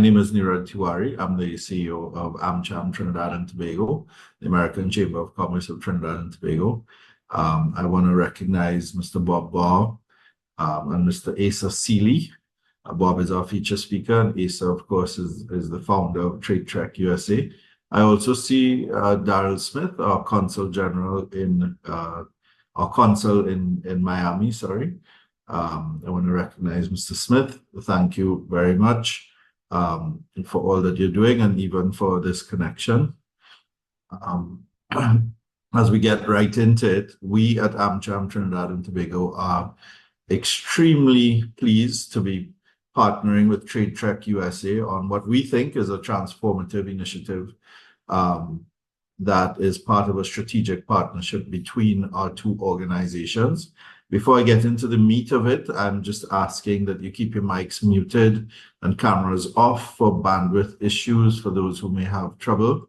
name is Niraj Tiwari. I'm the CEO of AmCham Trinidad and Tobago, the American Chamber of Commerce of Trinidad and Tobago. I want to recognize Mr. Bob Barr and Mr. Asa Seeley. Bob is our feature speaker, and Asa, of course, is the founder of TradeTrek USA. I also see Daryl Smith, our consul general our consul in Miami, sorry. I want to recognize Mr. Smith. Thank you very much for all that you're doing and even for this connection. As we get right into it, we at AmCham Trinidad and Tobago are extremely pleased to be partnering with TradeTrek USA on what we think is a transformative initiative that is part of a strategic partnership between our two organizations. Before I get into the meat of it, I'm just asking that you keep your mics muted and cameras off for bandwidth issues for those who may have trouble.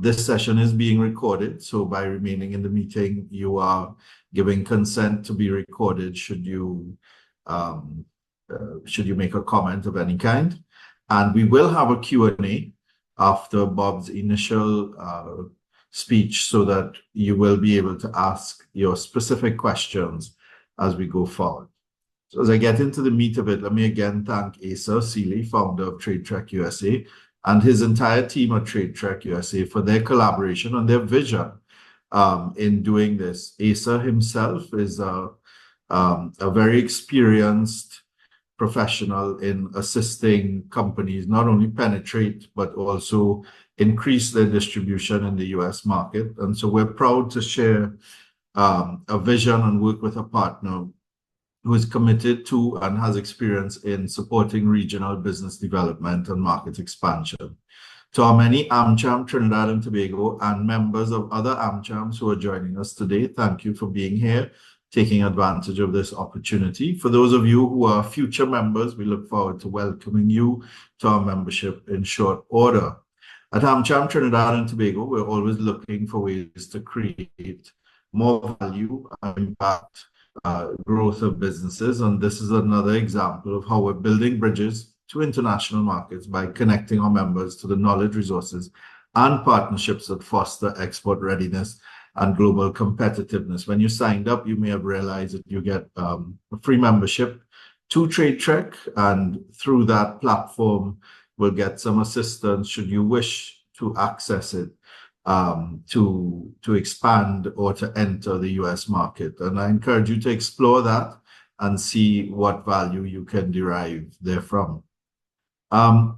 This session is being recorded, so by remaining in the meeting, you are giving consent to be recorded should you make a comment of any kind. And we will have a Q&A after Bob's initial speech so that you will be able to ask your specific questions as we go forward. So as I get into the meat of it, let me again thank Asa Seeley, founder of TradeTrek USA, and his entire team at TradeTrek USA for their collaboration and their vision in doing this. Asa himself is a very experienced professional in assisting companies not only penetrate, but also increase their distribution in the US market. And so we're proud to share a vision and work with a partner who is committed to and has experience in supporting regional business development and market expansion. To our many AmCham Trinidad and Tobago and members of other AmChams who are joining us today, thank you for being here, taking advantage of this opportunity. For those of you who are future members, we look forward to welcoming you to our membership in short order. At AmCham Trinidad and Tobago, we're always looking for ways to create more value and impact growth of businesses. And this is another example of how we're building bridges to international markets by connecting our members to the knowledge, resources, and partnerships that foster export readiness and global competitiveness. When you signed up, you may have realized that you get a free membership to TradeTrek, and through that platform, will get some assistance should you wish to access it to expand or to enter the US market. And I encourage you to explore that and see what value you can derive therefrom.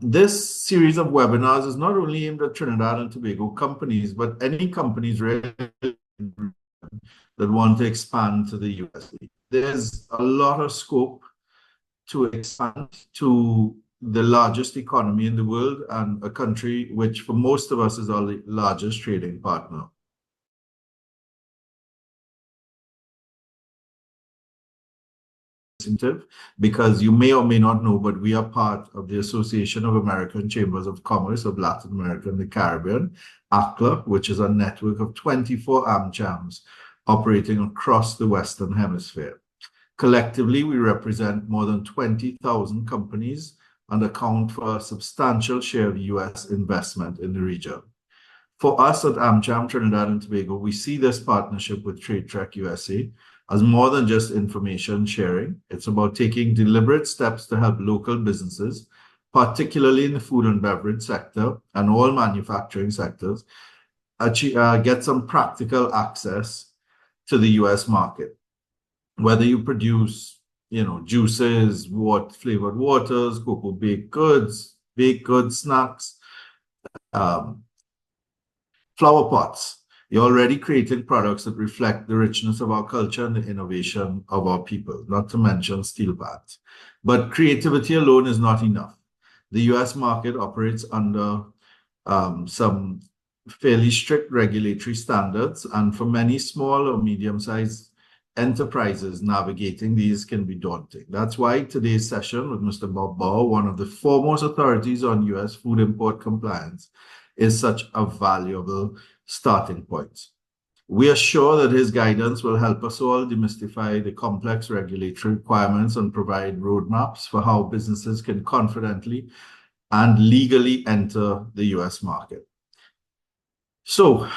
This series of webinars is not only aimed at Trinidad and Tobago companies, but any companies really that want to expand to the US. There's a lot of scope to expand to the largest economy in the world and a country which for most of us is our largest trading partner. Because you may or may not know, but we are part of the Association of American Chambers of Commerce of Latin America and the Caribbean, ACLA, which is a network of 24 AmChams operating across the Western Hemisphere. Collectively, we represent more than 20,000 companies and account for a substantial share of US investment in the region. For us at AmCham Trinidad and Tobago, we see this partnership with TradeTrek USA as more than just information sharing. It's about taking deliberate steps to help local businesses, particularly in the food and beverage sector and all manufacturing sectors, get some practical access to the US market. Whether you produce juices, flavored waters, cocoa baked goods, snacks, flower pots. You're already creating products that reflect the richness of our culture and the innovation of our people, not to mention steel pans. But creativity alone is not enough. The US market operates under some fairly strict regulatory standards, and for many small or medium-sized enterprises, navigating these can be daunting. That's why today's session with Mr. Bob Barr, one of the foremost authorities on US food import compliance, is such a valuable starting point. We are sure that his guidance will help us all demystify the complex regulatory requirements and provide roadmaps for how businesses can confidently and legally enter the US market. So,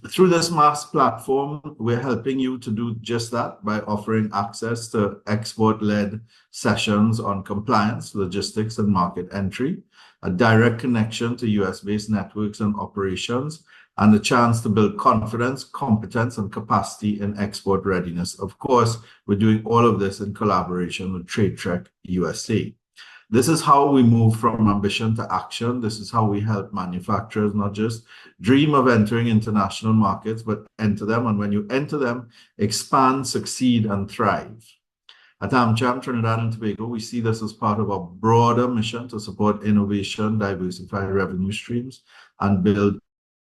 through this MAS platform, we're helping you to do just that by offering access to expert-led sessions on compliance, logistics, and market entry, a direct connection to US-based networks and operations, and the chance to build confidence, competence, and capacity in export readiness. Of course, we're doing all of this in collaboration with TradeTrek USA. This is how we move from ambition to action. This is how we help manufacturers not just dream of entering international markets, but enter them. And when you enter them, expand, succeed, and thrive. At AmCham Trinidad and Tobago, we see this as part of a broader mission to support innovation, diversify revenue streams, and build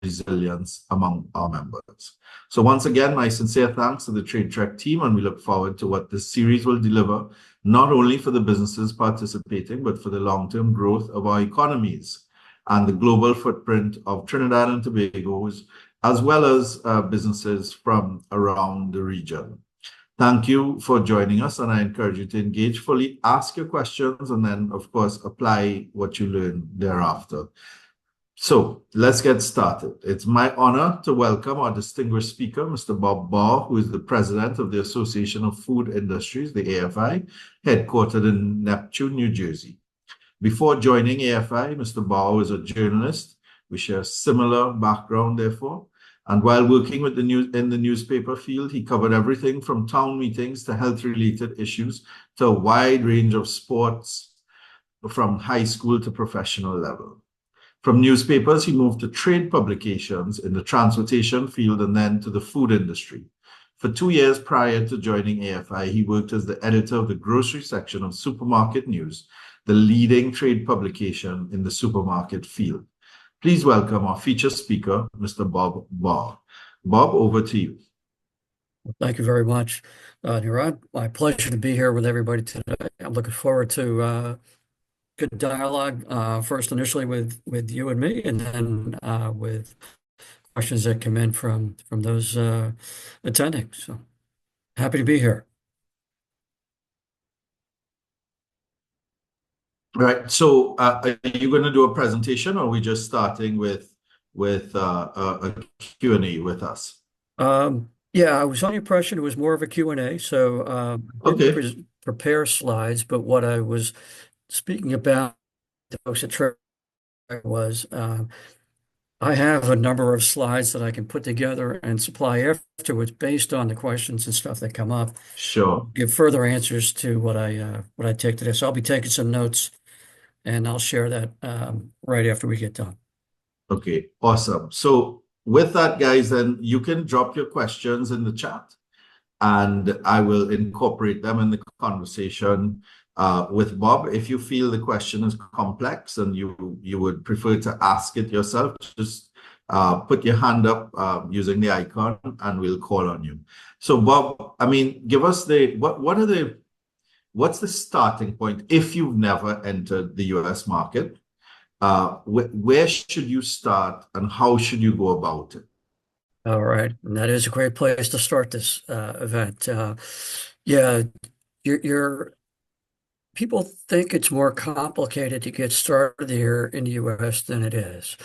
resilience among our members. So once again, my sincere thanks to the TradeTrek team, and we look forward to what this series will deliver, not only for the businesses participating, but for the long-term growth of our economies and the global footprint of Trinidad and Tobago, as well as businesses from around the region. Thank you for joining us, and I encourage you to engage fully, ask your questions, and then, of course, apply what you learn thereafter. So let's get started. It's my honor to welcome our distinguished speaker, Mr. Bob Barr, who is the president of the Association of Food Industries, the AFI, headquartered in Neptune, New Jersey. Before joining AFI, Mr. Barr was a journalist. We share a similar background, therefore. And while working in the newspaper field, he covered everything from town meetings to health-related issues to a wide range of sports from high school to professional level. From newspapers, he moved to trade publications in the transportation field and then to the food industry. For 2 years prior to joining AFI, he worked as the editor of the grocery section of Supermarket News, the leading trade publication in the supermarket field. Please welcome our featured speaker, Mr. Bob Barr. Bob, over to you. Thank you very much, Nirad. My pleasure to be here with everybody today. I'm looking forward to good dialogue, first initially with you and me, and then with questions that come in from those attending. So happy to be here. Right. So are you going to do a presentation, or are we just starting with a Q&A with us? Yeah, I was on the impression it was more of a Q&A, so I didn't prepare slides, but what I was speaking about the folks at TradeTrek was I have a number of slides that I can put together and supply afterwards based on the questions and stuff that come up. Sure. Give further answers to what I take today. So I'll be taking some notes, and I'll share that right after we get done. Okay, awesome. So with that, guys, then you can drop your questions in the chat, and I will incorporate them in the conversation with Bob. If you feel the question is complex and you would prefer to ask it yourself, just put your hand up using the icon, and we'll call on you. So Bob, I mean, give us what's the starting point if you've never entered the US market? Where should you start, and how should you go about it? All right, and that is a great place to start this event. Yeah, your people think it's more complicated to get started here in the US than it is.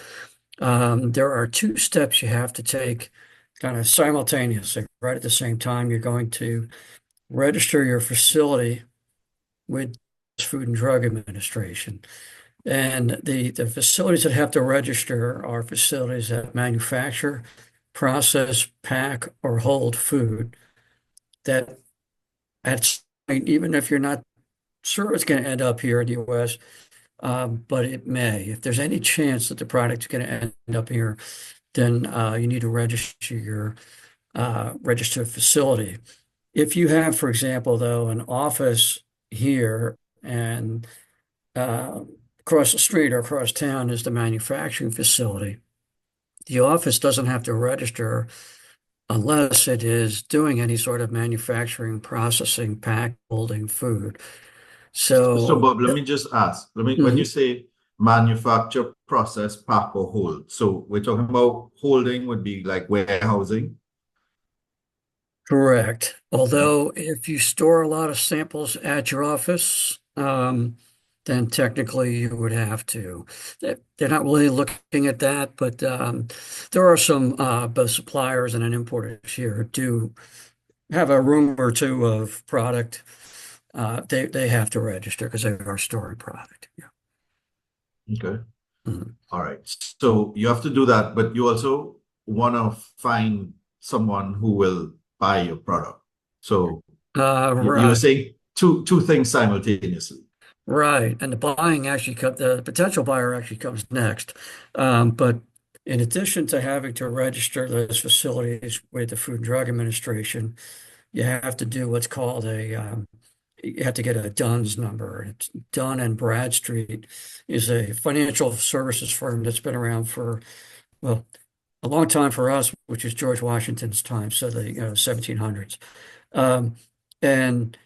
There are 2 steps you have to take kind of simultaneously, right at the same time. You're going to register your facility with Food and Drug Administration. And the facilities that have to register are facilities that manufacture, process, pack, or hold food that even if you're not sure it's going to end up here in the U.S., but it may. If there's any chance that the product's going to end up here, then you need to register your registered facility. If you have, for example, though, an office here and across the street or across town is the manufacturing facility, the office doesn't have to register unless it is doing any sort of manufacturing, processing, pack, holding food. So Bob, let me just ask. When you say manufacture, process, pack, or hold, so we're talking about holding would be like warehousing? Correct. Although if you store a lot of samples at your office, then technically you would have to. They're not really looking at that, but there are some both suppliers and an importers here who do have a room or two of product. They have to register because they are storing product. Yeah. Okay. Mhm. All right. So you have to do that, but you also want to find someone who will buy your product. So you were Right. saying two things simultaneously. Right. And the buying actually the potential buyer actually comes next. But in addition to having to register those facilities with the Food and Drug Administration, you have to do what's called you have to get a DUNS number. It's Dun and Bradstreet is a financial services firm that's been around for, well, a long time for us, which is George Washington's time, so the 1700s. Um, and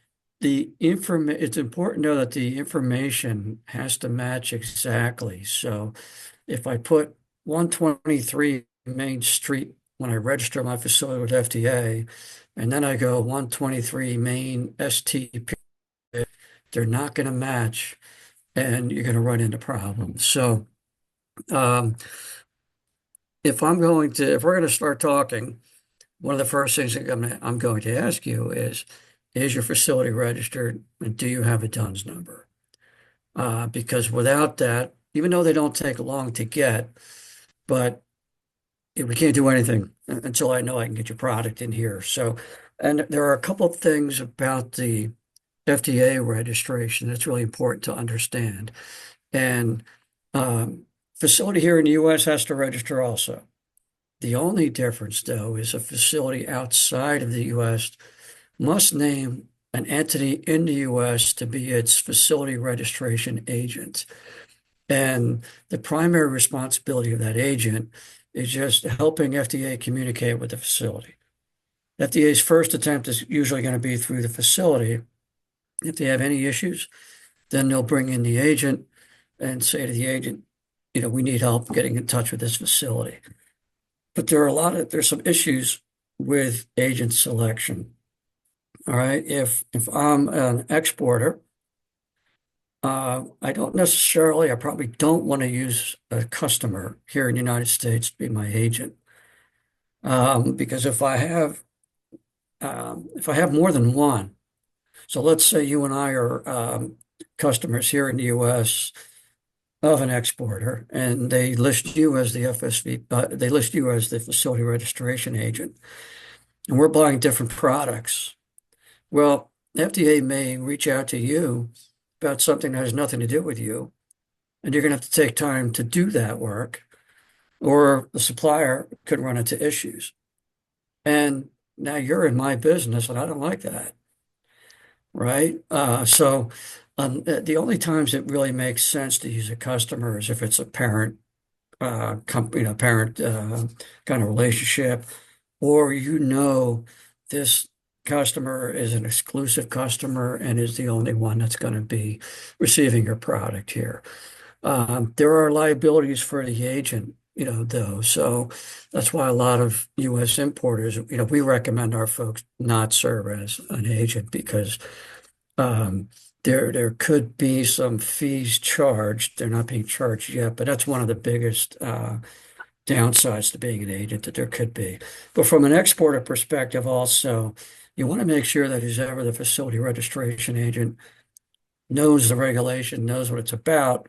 it's important to know that the information has to match exactly. So if I put 123 Main Street when I register my facility with FDA, and then I go 123 Main STP, they're not going to match, and you're going to run into problems. So um, if we're going to start talking, one of the first things that I'm going to ask you is your facility registered and do you have a DUNS number? Because without that, even though they don't take long to get, but we can't do anything until I know I can get your product in here. So, and there are a couple of things about the FDA registration that's really important to understand. And facility here in the US has to register also. The only difference, though, is a facility outside of the US must name an entity in the US to be its facility registration agent. And the primary responsibility of that agent is just helping FDA communicate with the facility. FDA's first attempt is usually going to be through the facility. If they have any issues, then they'll bring in the agent and say to the agent, we need help getting in touch with this facility. But there's some issues with agent selection. All right. If I'm an exporter, I probably don't want to use a customer here in the United States to be my agent. Because if I have more than one, so let's say you and I are customers here in the US of an exporter, and they list you as the FSV, they list you as the facility registration agent, and we're buying different products. Well, FDA may reach out to you about something that has nothing to do with you, and you're going to have to take time to do that work, or the supplier could run into issues. And now you're in my business, and I don't like that, right? So the only times it really makes sense to use a customer is if it's a parent company, parent kind of relationship, or this customer is an exclusive customer and is the only one that's going to be receiving your product here. There are liabilities for the agent, though. So that's why a lot of U.S. importers, we recommend our folks not serve as an agent because um, there could be some fees charged. They're not being charged yet, but that's one of the biggest downsides to being an agent that there could be. But from an exporter perspective, also, you want to make sure that who's ever the facility registration agent knows the regulation, knows what it's about,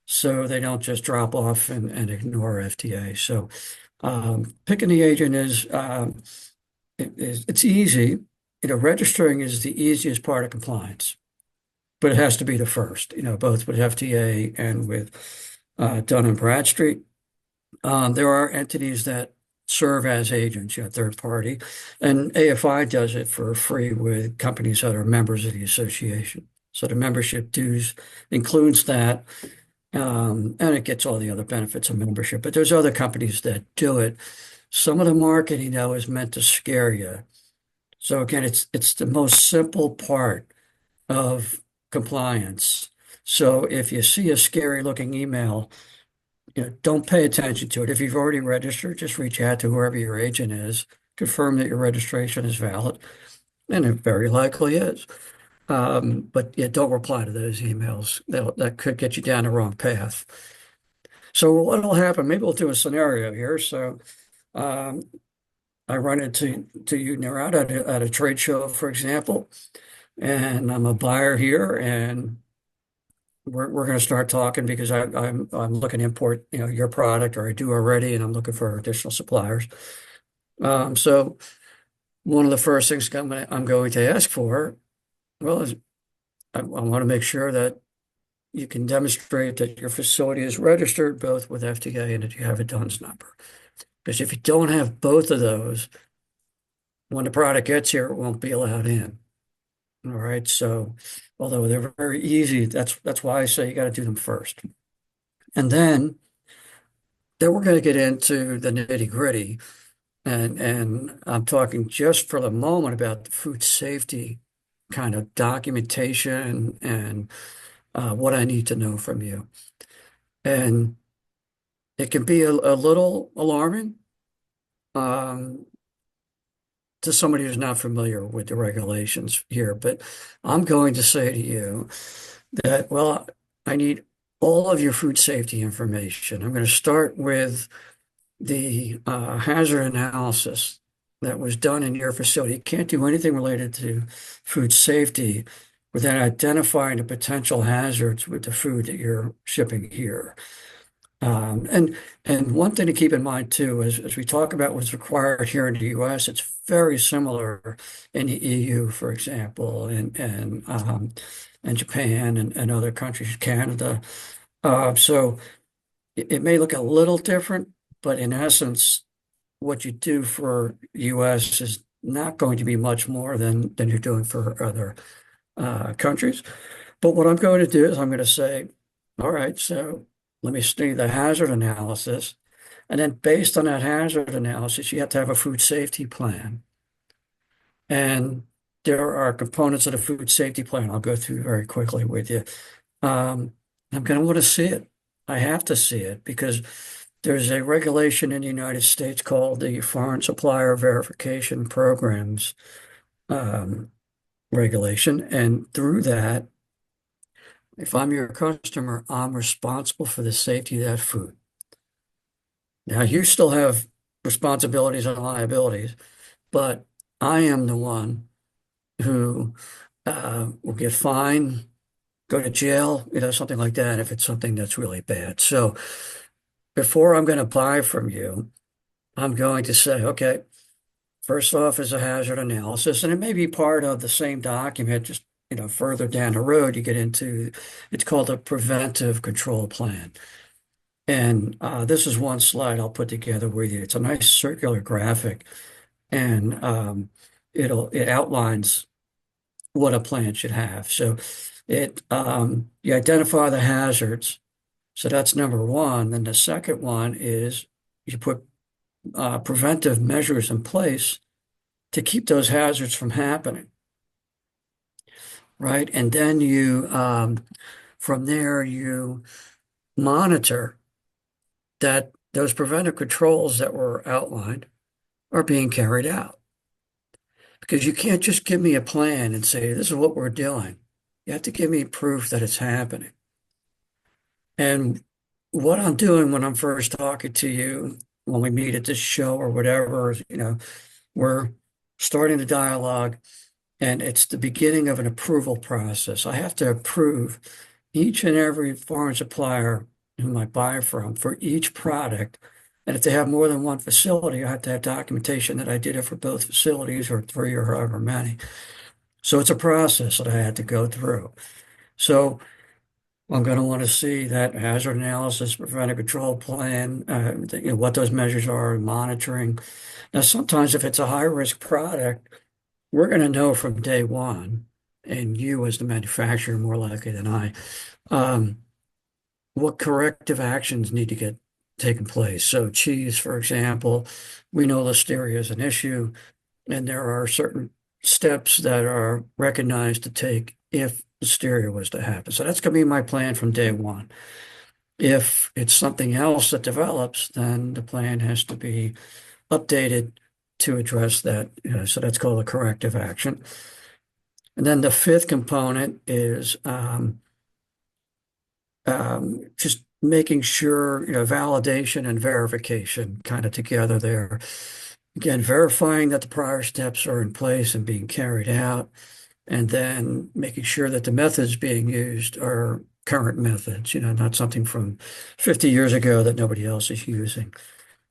so they don't just drop off and ignore FDA. So picking the agent it's easy. Registering is the easiest part of compliance, but it has to be the first, both with FDA and with Dun and Bradstreet. There are entities that serve as agents, third party, and AFI does it for free with companies that are members of the association. So the membership dues includes that, and it gets all the other benefits of membership. But there's other companies that do it. Some of the marketing, though, is meant to scare you. So again, it's the most simple part of compliance. So if you see a scary looking email, don't pay attention to it. If you've already registered, just reach out to whoever your agent is, confirm that your registration is valid, and it very likely is. But yeah, don't reply to those emails. That could get you down the wrong path. So what'll happen? Maybe we'll do a scenario here. So um, I run into you near out at a trade show, for example, and I'm a buyer here, and we're going to start talking because I'm looking to import, your product, or I do already, and I'm looking for additional suppliers. So one of the first things I'm going to ask for, well, is I want to make sure that you can demonstrate that your facility is registered both with FDA and that you have a DUNS number. Because if you don't have both of those, when the product gets here, it won't be allowed in. All right. So, although they're very easy, that's why I say you got to do them first. And then we're going to get into the nitty gritty. And I'm talking just for the moment about the food safety kind of documentation and what I need to know from you. And it can be a little alarming um, to somebody who's not familiar with the regulations here, but I'm going to say to you that, well, I need all of your food safety information. I'm going to start with the hazard analysis that was done in your facility. You can't do anything related to food safety without identifying the potential hazards with the food that you're shipping here. And one thing to keep in mind too is as we talk about what's required here in the U.S., it's very similar in the EU, for example, and Japan and other countries, Canada. So it may look a little different, but in essence, what you do for US is not going to be much more than you're doing for other countries. But what I'm going to do is I'm going to say, all right, so let me study the hazard analysis. And then based on that hazard analysis, you have to have a food safety plan. And there are components of the food safety plan I'll go through very quickly with you. I'm going to want to see it. I have to see it because there's a regulation in the United States called the Foreign Supplier Verification Programs regulation. And through that, if I'm your customer, I'm responsible for the safety of that food. Now, you still have responsibilities and liabilities, but I am the one who will get fined, go to jail, something like that if it's something that's really bad. So before I'm going to buy from you, I'm going to say, okay, first off is a hazard analysis, and it may be part of the same document, just further down the road, you get into, it's called a preventive control plan. And this is one slide I'll put together with you. It's a nice circular graphic, and it outlines what a plan should have. So you identify the hazards. So that's number one. Then the second one is you put preventive measures in place to keep those hazards from happening, right? And then from there, you monitor that those preventive controls that were outlined are being carried out. Because you can't just give me a plan and say, this is what we're doing. You have to give me proof that it's happening. And what I'm doing when I'm first talking to you, when we meet at this show or whatever, we're starting the dialogue, and it's the beginning of an approval process. I have to approve each and every foreign supplier whom I buy from for each product. And if they have more than one facility, I have to have documentation that I did it for both facilities or three or however many. So it's a process that I had to go through. So I'm going to want to see that hazard analysis, preventive control plan, what those measures are, monitoring. Now, sometimes if it's a high-risk product, we're going to know from day one, and you as the manufacturer more likely than I, what corrective actions need to get taken place. So cheese, for example, we know Listeria is an issue, and there are certain steps that are recognized to take if Listeria was to happen. So that's going to be my plan from day one. If it's something else that develops, then the plan has to be updated to address that. So that's called a corrective action. And then the fifth component is just making sure, validation and verification kind of together there. Again, verifying that the prior steps are in place and being carried out, and then making sure that the methods being used are current methods, not something from 50 years ago that nobody else is using.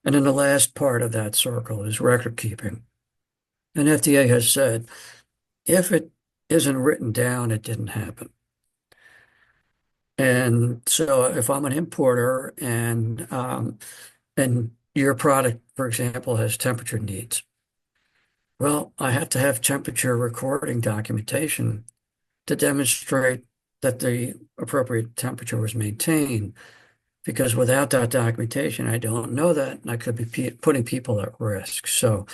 And then the last part of that circle is record keeping. And FDA has said, if it isn't written down, it didn't happen. And so if I'm an importer and your product, for example, has temperature needs, well, I have to have temperature recording documentation to demonstrate that the appropriate temperature was maintained. Because without that documentation, I don't know that, and I could be putting people at risk. So,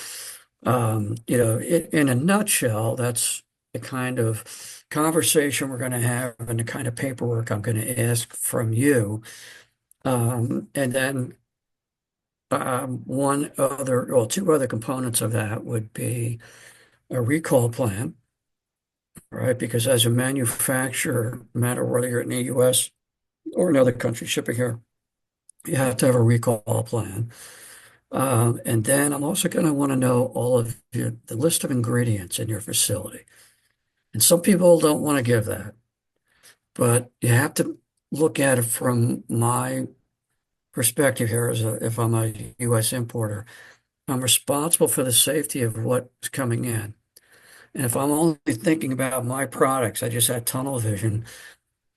in a nutshell, that's the kind of conversation we're going to have and the kind of paperwork I'm going to ask from you. And then two other components of that would be a recall plan, right? Because as a manufacturer, no matter whether you're in the US or another country shipping here, you have to have a recall plan. And then I'm also going to want to know all of the list of ingredients in your facility. And some people don't want to give that, but you have to look at it from my perspective here if I'm a U.S. importer. I'm responsible for the safety of what's coming in. And if I'm only thinking about my products, I just had tunnel vision,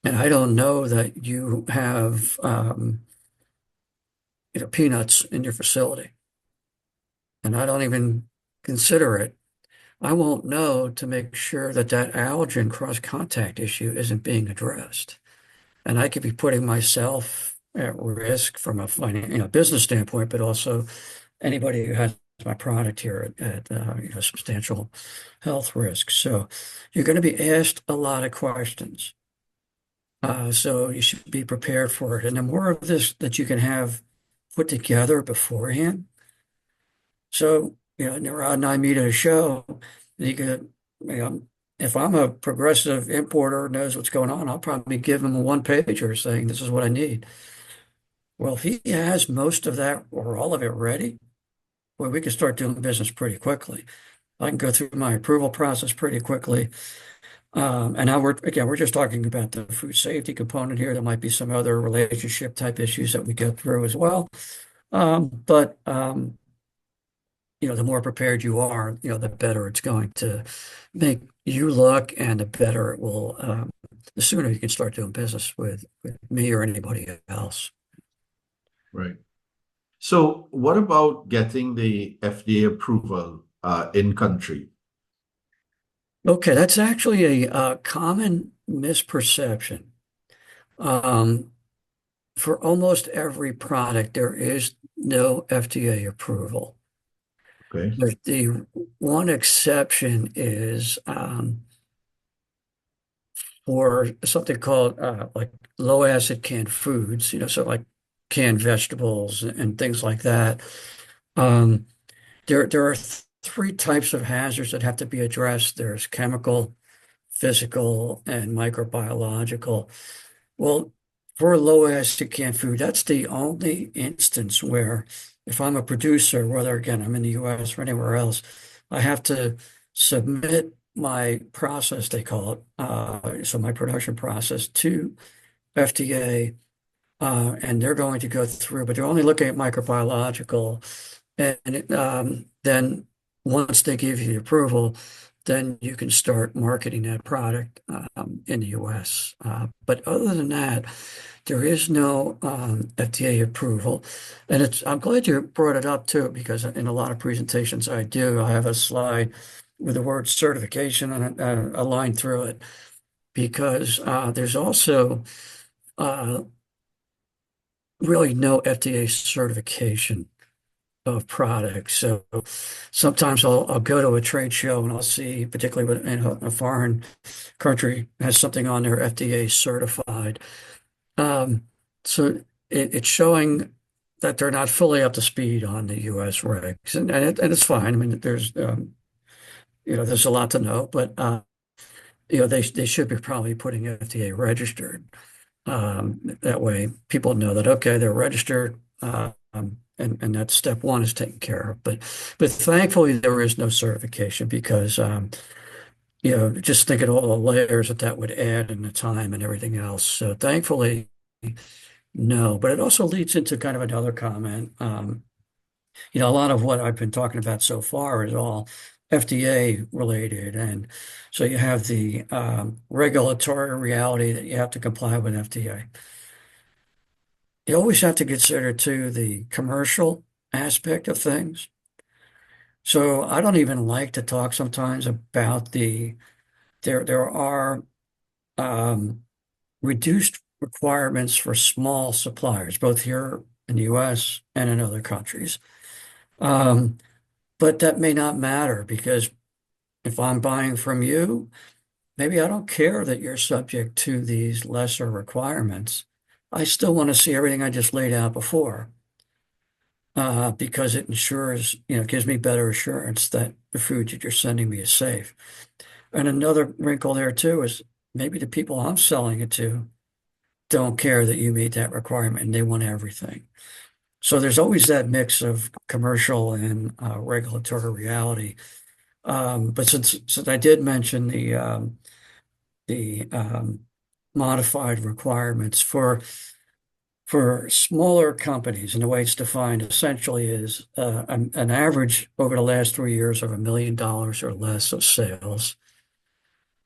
and I don't know that you have peanuts in your facility, and I don't even consider it, I won't know to make sure that that allergen cross-contact issue isn't being addressed. And I could be putting myself at risk from a business standpoint, but also anybody who has my product here at substantial health risk. So you're going to be asked a lot of questions. So you should be prepared for it. And the more of this that you can have put together beforehand. So, Nirad and I meet at a show, you could, if I'm a progressive importer knows what's going on, I'll probably give him a one pager saying, this is what I need. Well, if he has most of that or all of it ready, well, we can start doing business pretty quickly. I can go through my approval process pretty quickly. And now we're just talking about the food safety component here. There might be some other relationship type issues that we go through as well. But the more prepared you are, the better it's going to make you look, and the better it will, the sooner you can start doing business with me or anybody else. Right. So what about getting the FDA approval in country? Okay, that's actually a common misperception. For almost every product, there is no FDA approval. Okay. The one exception is for something called like low acid canned foods, so like canned vegetables and things like that. There are three types of hazards that have to be addressed. There's chemical, physical, and microbiological. Well, for low acid canned food, that's the only instance where if I'm a producer, whether again I'm in the US or anywhere else, I have to submit my process, they call it, so my production process to FDA, and they're going to go through, but they're only looking at microbiological, and then once they give you the approval, then you can start marketing that product in the US. But other than that, there is no FDA approval. And I'm glad you brought it up too, because in a lot of presentations I have a slide with the word certification and a line through it, because there's also really no FDA certification of products. So sometimes I'll go to a trade show and I'll see, particularly when a foreign country has something on there FDA certified. So it's showing that they're not fully up to speed on the US regs, and it's fine. I mean, there's a lot to know, but they should be probably putting FDA registered. That way people know that, okay, they're registered, and that step one is taken care of. But thankfully there is no certification because, just think of all the layers that would add and the time and everything else. So thankfully, no, but it also leads into kind of another comment. A lot of what I've been talking about so far is all FDA related. And so you have the regulatory reality that you have to comply with FDA. You always have to consider too the commercial aspect of things. So I don't even like to talk sometimes about there are um, reduced requirements for small suppliers, both here in the US and in other countries. Um, but that may not matter because if I'm buying from you, maybe I don't care that you're subject to these lesser requirements. I still want to see everything I just laid out before, because it ensures, gives me better assurance that the food that you're sending me is safe. And another wrinkle there too is maybe the people I'm selling it to don't care that you meet that requirement and they want everything. So there's always that mix of commercial and regulatory reality. But since I did mention the modified requirements for smaller companies, and the way it's defined essentially is an average over the last 3 years of $1 million or less of sales.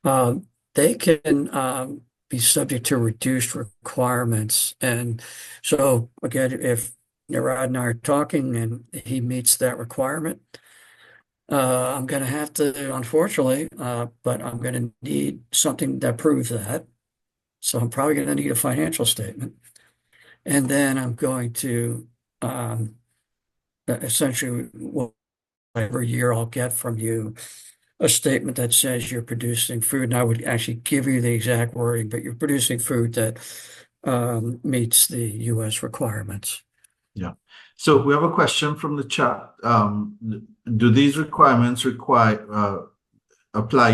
They can be subject to reduced requirements. And so again, if Narad and I are talking and he meets that requirement, I'm going to have to, unfortunately, but I'm going to need something that proves that. So I'm probably going to need a financial statement. And then I'm going to essentially, every year I'll get from you a statement that says you're producing food, and I would actually give you the exact wording, but you're producing food that meets the U.S. requirements. Yeah. So we have a question from the chat. Do these requirements apply,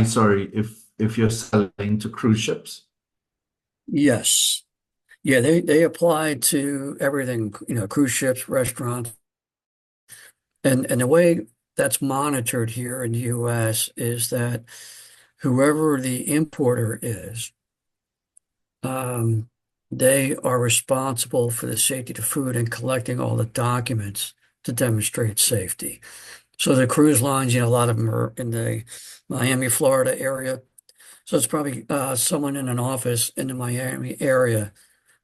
sorry, if you're selling to cruise ships? Yes. Yeah, they apply to everything, cruise ships, restaurants. And the way that's monitored here in the U.S. is that whoever the importer is, they are responsible for the safety of the food and collecting all the documents to demonstrate safety. So the cruise lines, a lot of them are in the Miami, Florida area. So it's probably someone in an office in the Miami area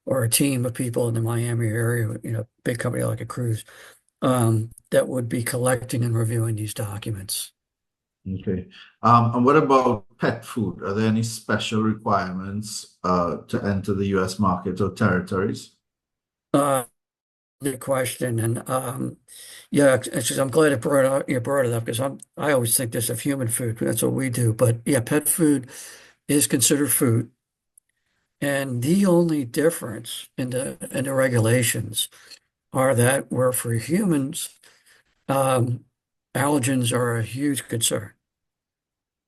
or a team of people in the Miami area, big company like a cruise, that would be collecting and reviewing these documents. Okay. And what about pet food? Are there any special requirements to enter the US market or territories? Good question. And yeah, I'm glad you brought it up because I always think this of human food. That's what we do. But yeah, pet food is considered food. And the only difference in the regulations are that where for humans, um, allergens are a huge concern.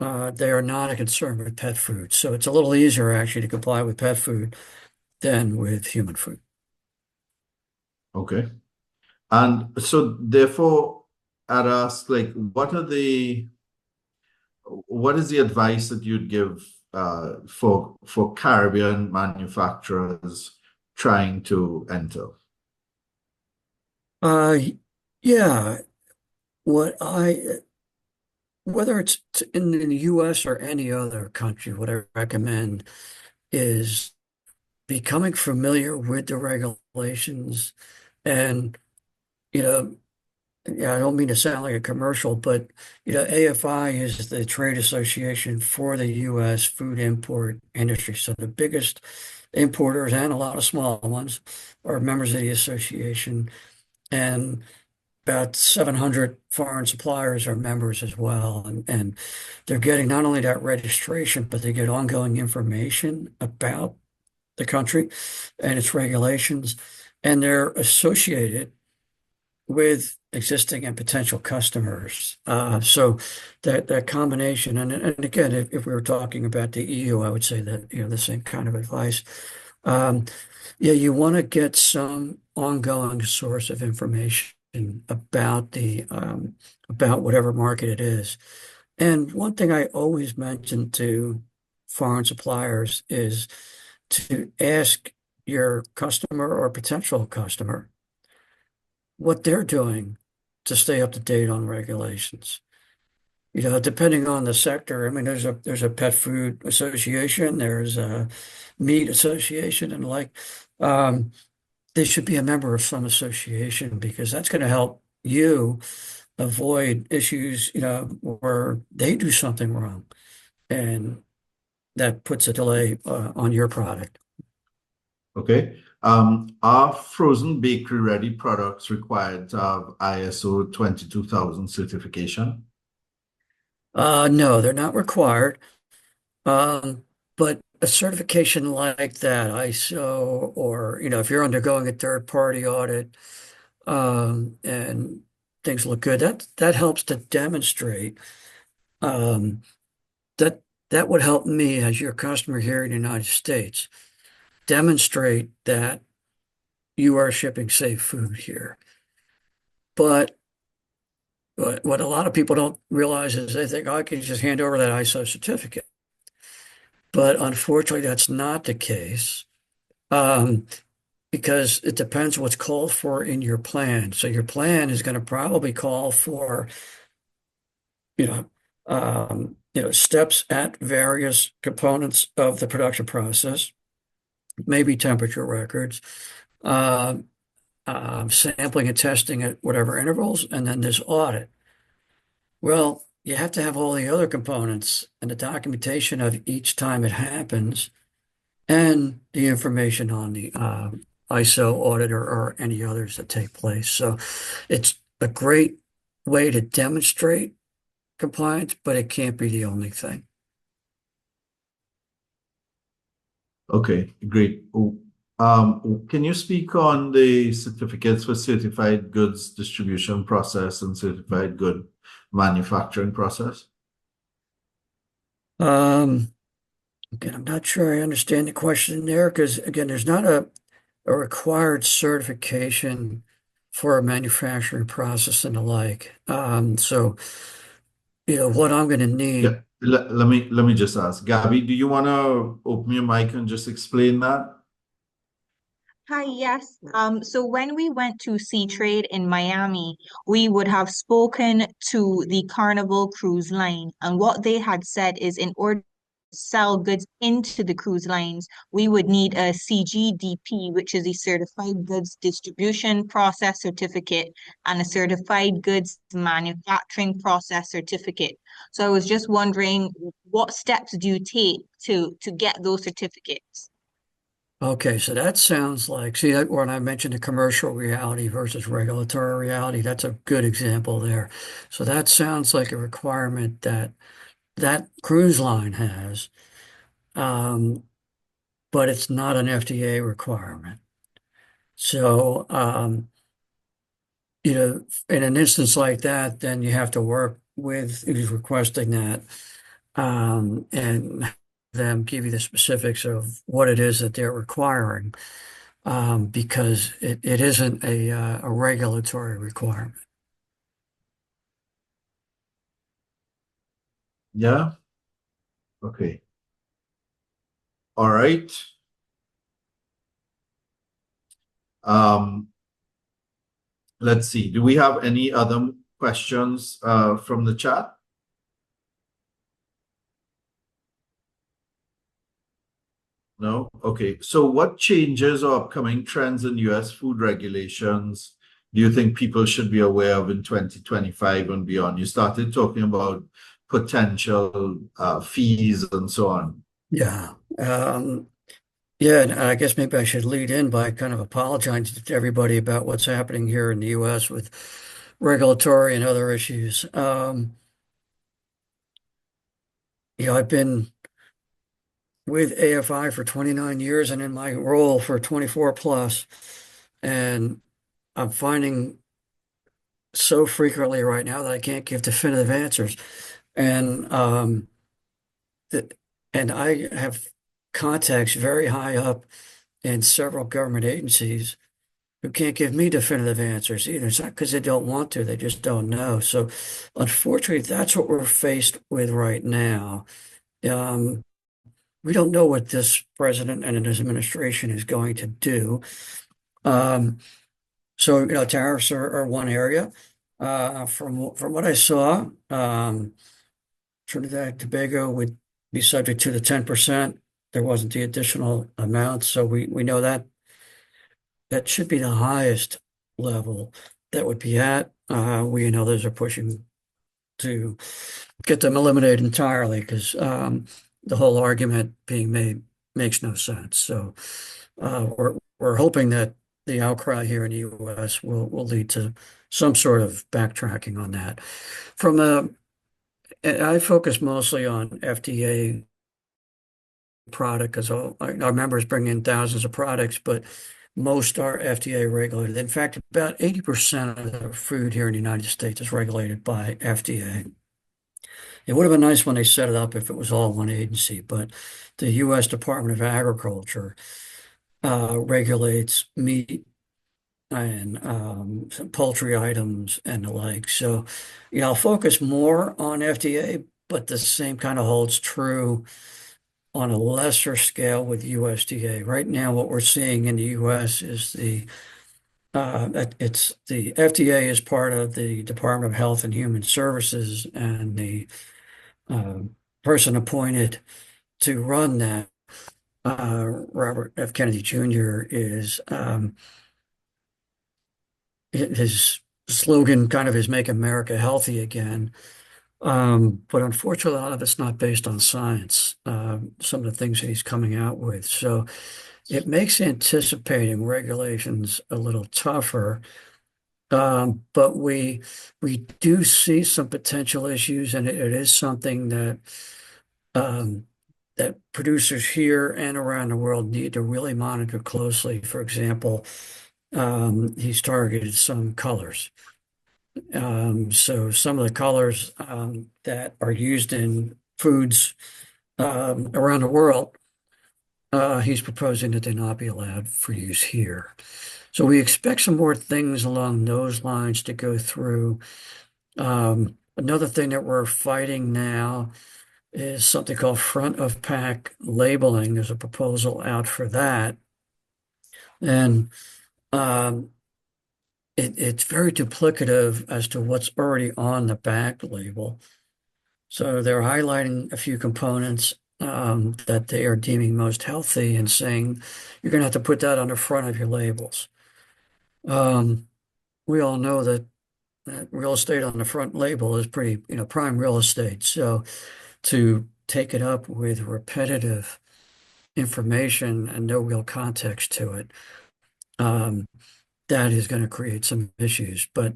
They are not a concern with pet food. So it's a little easier actually to comply with pet food than with human food. Okay. And so therefore, I'd ask, like, what is the advice that you'd give for Caribbean manufacturers trying to enter? Uh, yeah, what whether it's in the US or any other country, what I recommend is becoming familiar with the regulations. And, you know, yeah, I don't mean to sound like a commercial, but, AFI is the trade association for the US food import industry. So the biggest importers and a lot of small ones are members of the association. And about 700 foreign suppliers are members as well. And they're getting not only that registration, but they get ongoing information about the country and its regulations. And they're associated with existing and potential customers. So that combination, and again, if we were talking about the EU, I would say that, the same kind of advice. Um, yeah, you want to get some ongoing source of information about about whatever market it is. And one thing I always mention to foreign suppliers is to ask your customer or potential customer what they're doing to stay up to date on regulations. Depending on the sector, I mean, there's a pet food association, there's a meat association, and um, they should be a member of some association because that's going to help you avoid issues, where they do something wrong, and that puts a delay on your product. Okay. Are frozen bakery ready products required to have ISO 22000 certification? No, they're not required. But a certification like that, ISO, or, if you're undergoing a third-party audit, and things look good, that helps to demonstrate, um, that that would help me as your customer here in the United States demonstrate that you are shipping safe food here. But what a lot of people don't realize is they think, oh, I can just hand over that ISO certificate. But unfortunately, that's not the case. Um, because it depends what's called for in your plan. So your plan is going to probably call for, you know, steps at various components of the production process, maybe temperature records, uh, sampling and testing at whatever intervals, and then this audit. Well, you have to have all the other components and the documentation of each time it happens and the information on the ISO auditor or any others that take place. So it's a great way to demonstrate compliance, but it can't be the only thing. Okay, great. Can you speak on the certificates for certified goods distribution process and certified good manufacturing process? Again, I'm not sure I understand the question there because, again, there's not a required certification for a manufacturing process and the like. So, what I'm going to Yeah, need. let me just ask, Gabby, do you want to open your mic and just explain that? Hi, yes. So when we went to Sea Trade in Miami, we would have spoken to the Carnival Cruise Line, and what they had said is in order to sell goods into the cruise lines, we would need a CGDP, which is a Certified Goods Distribution Process Certificate, and a Certified Goods Manufacturing Process Certificate. So I was just wondering, what steps do you take to get those certificates? Okay, so that sounds like, see, when I mentioned the commercial reality versus regulatory reality, that's a good example there. So that sounds like a requirement that cruise line has, um, but it's not an FDA requirement. So, in an instance like that, then you have to work with who's requesting that, and them give you the specifics of what it is that they're requiring. Because it isn't a regulatory requirement. Yeah. Okay. All right. Um, let's see. Do we have any other questions from the chat? No? Okay. So what changes or upcoming trends in US food regulations do you think people should be aware of in 2025 and beyond? You started talking about potential fees and so on. Yeah. Yeah, and I guess maybe I should lead in by kind of apologizing to everybody about what's happening here in the US with regulatory and other issues. I've been with AFI for 29 years and in my role for 24 plus, and I'm finding so frequently right now that I can't give definitive answers. And that and I have contacts very high up in several government agencies who can't give me definitive answers either. It's not because they don't want to, they just don't know. So unfortunately, that's what we're faced with right now. Um, we don't know what this president and his administration is going to do. Um, tariffs are one area. From what I saw, Trinidad and Tobago would be subject to the 10%. There wasn't the additional amount, so we know that that should be the highest level that would be at. We and others are pushing to get them eliminated entirely because the whole argument being made makes no sense. So we're hoping that the outcry here in the U.S. will lead to some sort of backtracking on that. I focus mostly on FDA product because our members bring in thousands of products, but most are FDA regulated. In fact, about 80% of the food here in the United States is regulated by FDA. It would have been nice when they set it up if it was all one agency, but the U.S. Department of Agriculture regulates meat and some poultry items and the like. So, I'll focus more on FDA, but the same kind of holds true on a lesser scale with USDA. Right now, what we're seeing in the U.S. is the FDA is part of the Department of Health and Human Services, and the person appointed to run that, Robert F. Kennedy Jr., is his slogan kind of is "Make America Healthy Again." But unfortunately, a lot of it's not based on science, some of the things that he's coming out with. So it makes anticipating regulations a little tougher. But we do see some potential issues, and it is something that producers here and around the world need to really monitor closely. For example, he's targeted some colors. So some of the colors that are used in foods around the world, he's proposing that they not be allowed for use here. So we expect some more things along those lines to go through. Another thing that we're fighting now is something called front of pack labeling. There's a proposal out for that. And it's very duplicative as to what's already on the back label. So they're highlighting a few components that they are deeming most healthy and saying you're going to have to put that on the front of your labels. We all know that real estate on the front label is pretty, prime real estate. So to take it up with repetitive information and no real context to it, that is going to create some issues. But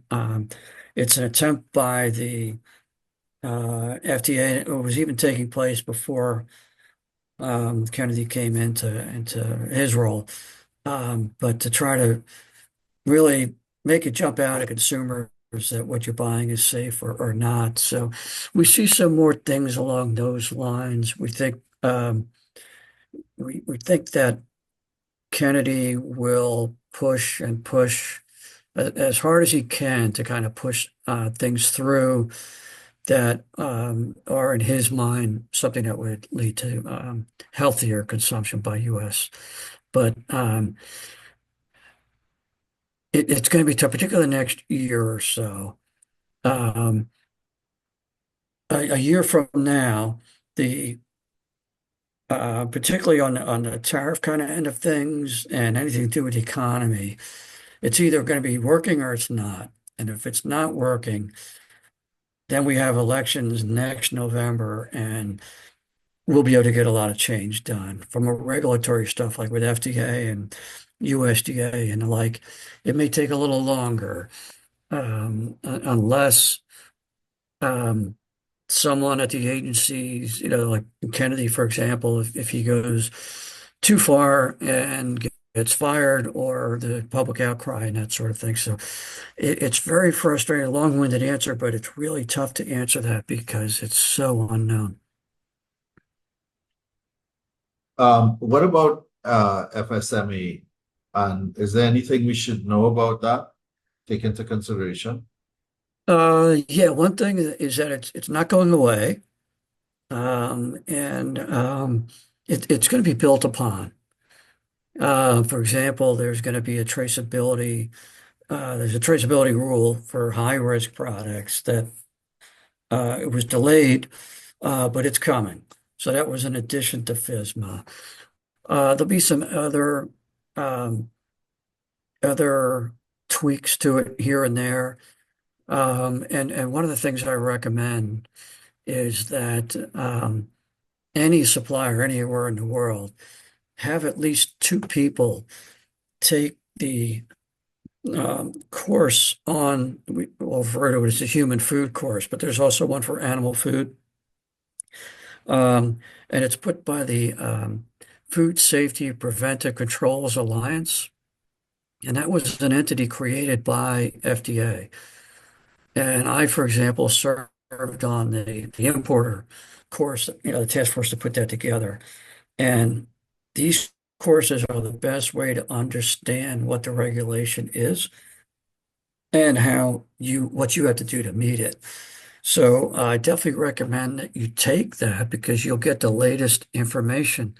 it's an attempt by the FDA. It was even taking place before Kennedy came into his role, but to try to really make it jump out at consumers that what you're buying is safe or not. So we see some more things along those lines. We think we think that Kennedy will push and push as hard as he can to kind of push things through that are in his mind something that would lead to healthier consumption by U.S. But it's going to be tough, particularly the next year or so. A year from now, the particularly on the tariff kind of end of things and anything to do with the economy, it's either going to be working or it's not. And if it's not working, then we have elections next November, and we'll be able to get a lot of change done from a regulatory stuff like with FDA and USDA and the like. It may take a little longer unless someone at the agencies, like Kennedy, for example, if he goes too far and gets fired or the public outcry and that sort of thing. So it's very frustrating, long-winded answer, but it's really tough to answer that because it's so unknown. What about FSMA? And is there anything we should know about that? Take into consideration? Yeah, one thing is that it's not going away. And it's going to be built upon. For example, there's going to be a traceability. There's a traceability rule for high-risk products that it was delayed, but it's coming. So that was in addition to FSMA. There'll be some um, other tweaks to it here and there. And one of the things I recommend is that any supplier anywhere in the world have at least two people take the course on, we'll refer to it as the human food course, but there's also one for animal food. And it's put by the Food Safety Preventive Controls Alliance. And that was an entity created by FDA. And I, for example, served on the importer course, the task force to put that together. And these courses are the best way to understand what the regulation is and what you have to do to meet it. So I definitely recommend that you take that because you'll get the latest information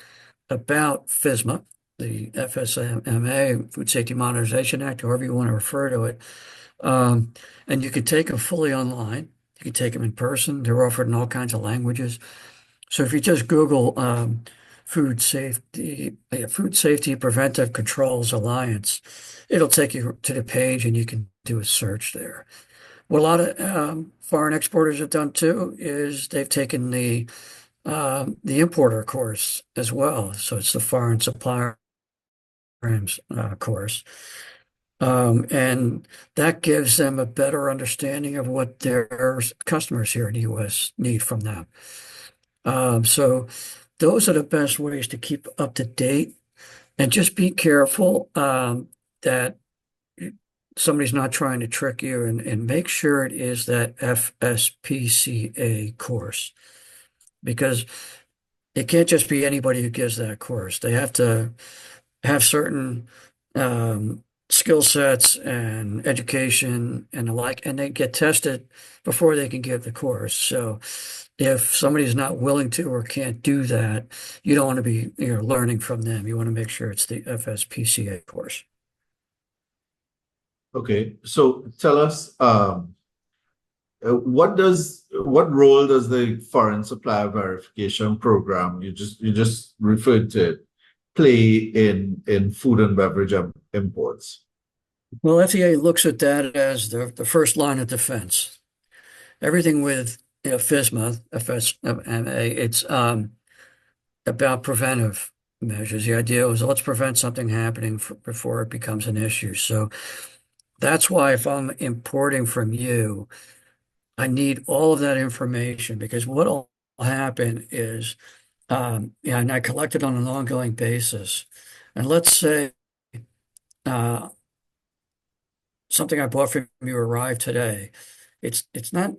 about FSMA, the FSMA, Food Safety Modernization Act, however you want to refer to it. And you can take them fully online. You can take them in person. They're offered in all kinds of languages. So if you just Google Food Safety Preventive Controls Alliance, it'll take you to the page and you can do a search there. What a lot of foreign exporters have done too is they've taken the importer course as well. So it's the Foreign Supplier course. And that gives them a better understanding of what their customers here in the U.S. need from them. So those are the best ways to keep up to date and just be careful that somebody's not trying to trick you and make sure it is that FSPCA course because it can't just be anybody who gives that course. They have to have certain skill sets and education and the like, and they get tested before they can give the course. So if somebody's not willing to or can't do that, you don't want to be learning from them. You want to make sure it's the FSPCA course. Okay, so tell us, what role does the Foreign Supplier Verification Program you just referred to it, play in food and beverage imports? Well, FDA looks at that as the first line of defense. Everything with FSMA, it's about preventive measures. The idea was let's prevent something happening before it becomes an issue. So that's why if I'm importing from you, I need all of that information because what will happen is, and I collect it on an ongoing basis. And let's say something I bought from you arrived today. It's not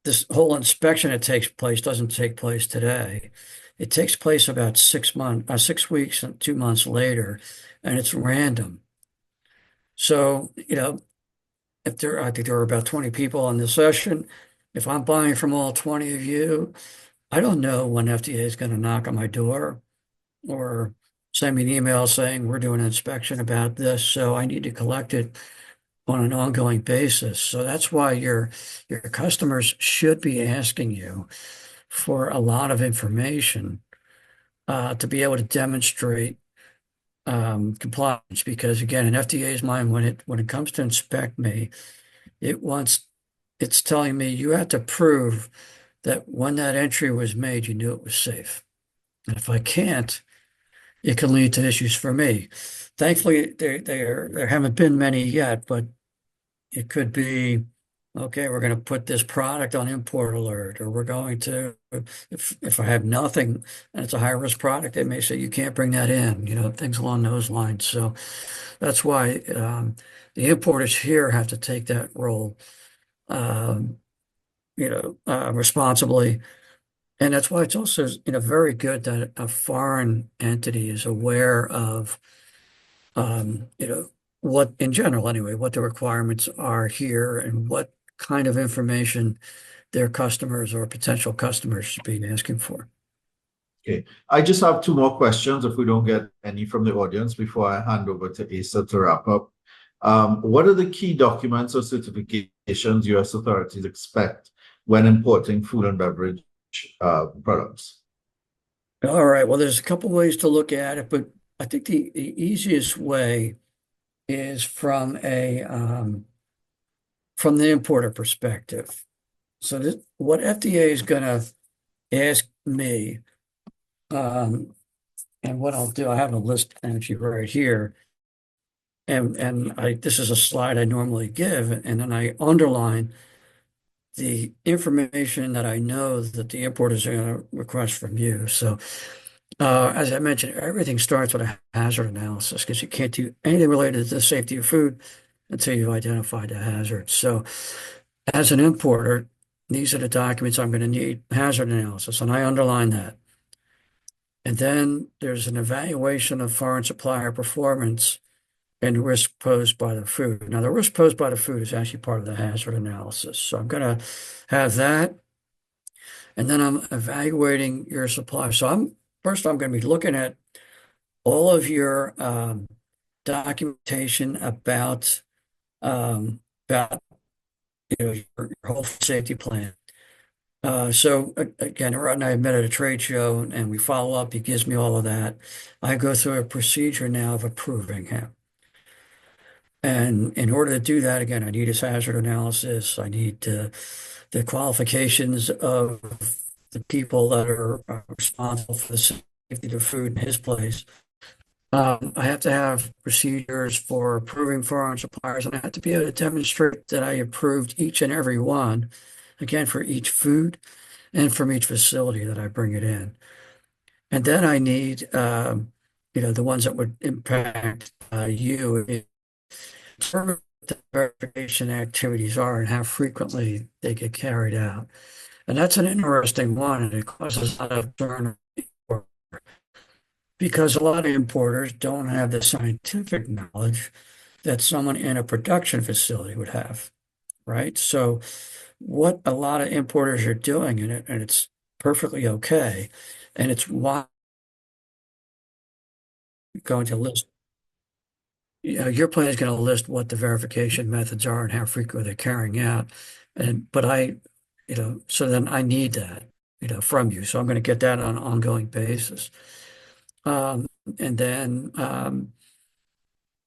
this whole inspection that takes place doesn't take place today. It takes place about 6 weeks and 2 months later, and it's random. So, I think there were about 20 people on the session. If I'm buying from all 20 of you, I don't know when FDA is going to knock on my door or send me an email saying we're doing an inspection about this. So I need to collect it on an ongoing basis. So that's why your customers should be asking you for a lot of information to be able to demonstrate compliance. Because again, in FDA's mind, when it comes to inspect me, it's telling me you have to prove that when that entry was made, you knew it was safe. And if I can't, it can lead to issues for me. Thankfully, there haven't been many yet, but it could be okay, we're going to put this product on import alert, or we're going to, if I have nothing and it's a high risk product, they may say you can't bring that in, things along those lines. So that's why the importers here have to take that role, um, responsibly. And that's why it's also, very good that a foreign entity is aware of, what in general anyway, what the requirements are here and what kind of information their customers or potential customers should be asking for. Okay, I just have two more questions if we don't get any from the audience before I hand over to Asa to wrap up. What are the key documents or certifications U.S. authorities expect when importing food and beverage products? All right. Well, there's a couple ways to look at it, but I think the easiest way is from the importer perspective. So what FDA is going to ask me, and what I'll do, I have a list actually right here, and this is a slide I normally give, and then I underline the information that I know that the importers are going to request from you. So, as I mentioned, everything starts with a hazard analysis because you can't do anything related to the safety of food until you've identified the hazard. So, as an importer, these are the documents I'm going to need: hazard analysis, and I underline that. And then there's an evaluation of foreign supplier performance and risk posed by the food. Now, the risk posed by the food is actually part of the hazard analysis. So I'm going to have that. And then I'm evaluating your supply. So I'm going to be looking at all of your documentation about your whole safety plan. So again, Rod and I met at a trade show and we follow up. He gives me all of that. I go through a procedure now of approving him. And in order to do that, again, I need his hazard analysis. I need the qualifications of the people that are responsible for the safety of the food in his place. I have to have procedures for approving foreign suppliers, and I have to be able to demonstrate that I approved each and every one, again, for each food and from each facility that I bring it in. And then I need, the ones that would impact you. Determine what the verification activities are and how frequently they get carried out. And that's an interesting one, and it causes a lot of concern because a lot of importers don't have the scientific knowledge that someone in a production facility would have, right? So what a lot of importers are doing in it, and it's perfectly okay, and it's why I'm going to list your plan is going to list what the verification methods are and how frequently they're carrying out. So then I need that, from you. So I'm going to get that on an ongoing basis. And then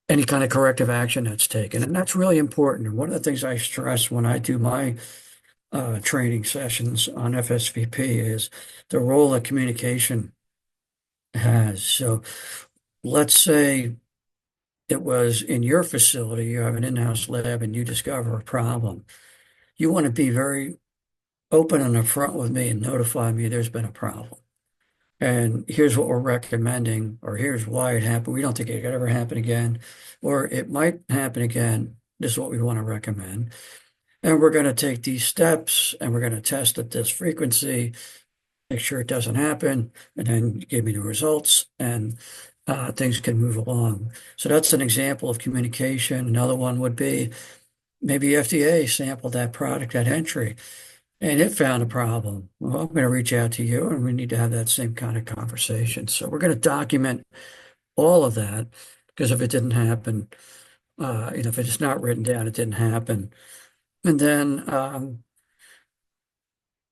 any kind of corrective action that's taken. And that's really important. And one of the things I stress when I do my training sessions on FSVP is the role that communication has. So let's say it was in your facility, you have an in-house lab and you discover a problem. You want to be very open and upfront with me and notify me there's been a problem. And here's what we're recommending, or here's why it happened. We don't think it could ever happen again, or it might happen again. This is what we want to recommend. And we're going to take these steps and we're going to test at this frequency, make sure it doesn't happen, and then give me the results and things can move along. So that's an example of communication. Another one would be maybe FDA sampled that product at entry and it found a problem. Well, I'm going to reach out to you and we need to have that same kind of conversation. So we're going to document all of that because if it didn't happen, if it's not written down, it didn't happen. And then,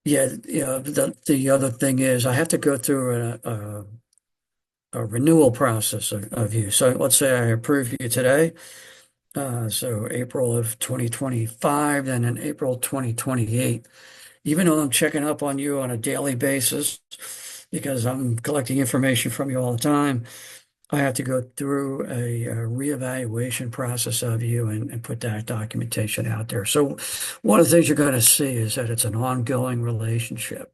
the other thing is I have to go through a renewal process of you. So let's say I approve you today. So April of 2025, then in April 2028, even though I'm checking up on you on a daily basis because I'm collecting information from you all the time, I have to go through a reevaluation process of you and put that documentation out there. So one of the things you're going to see is that it's an ongoing relationship,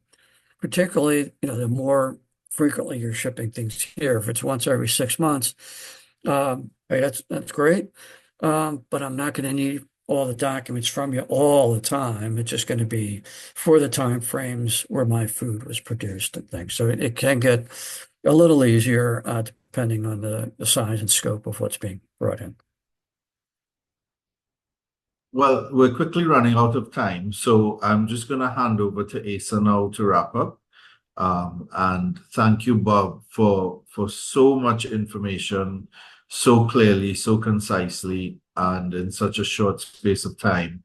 particularly, the more frequently you're shipping things here. If it's once every 6 months, hey, that's great. But I'm not going to need all the documents from you all the time. It's just going to be for the time frames where my food was produced and things. So it can get a little easier, depending on the size and scope of what's being brought in. Well, we're quickly running out of time, so I'm just going to hand over to Asa now to wrap up. And thank you, Bob, for so much information, so clearly, so concisely, and in such a short space of time.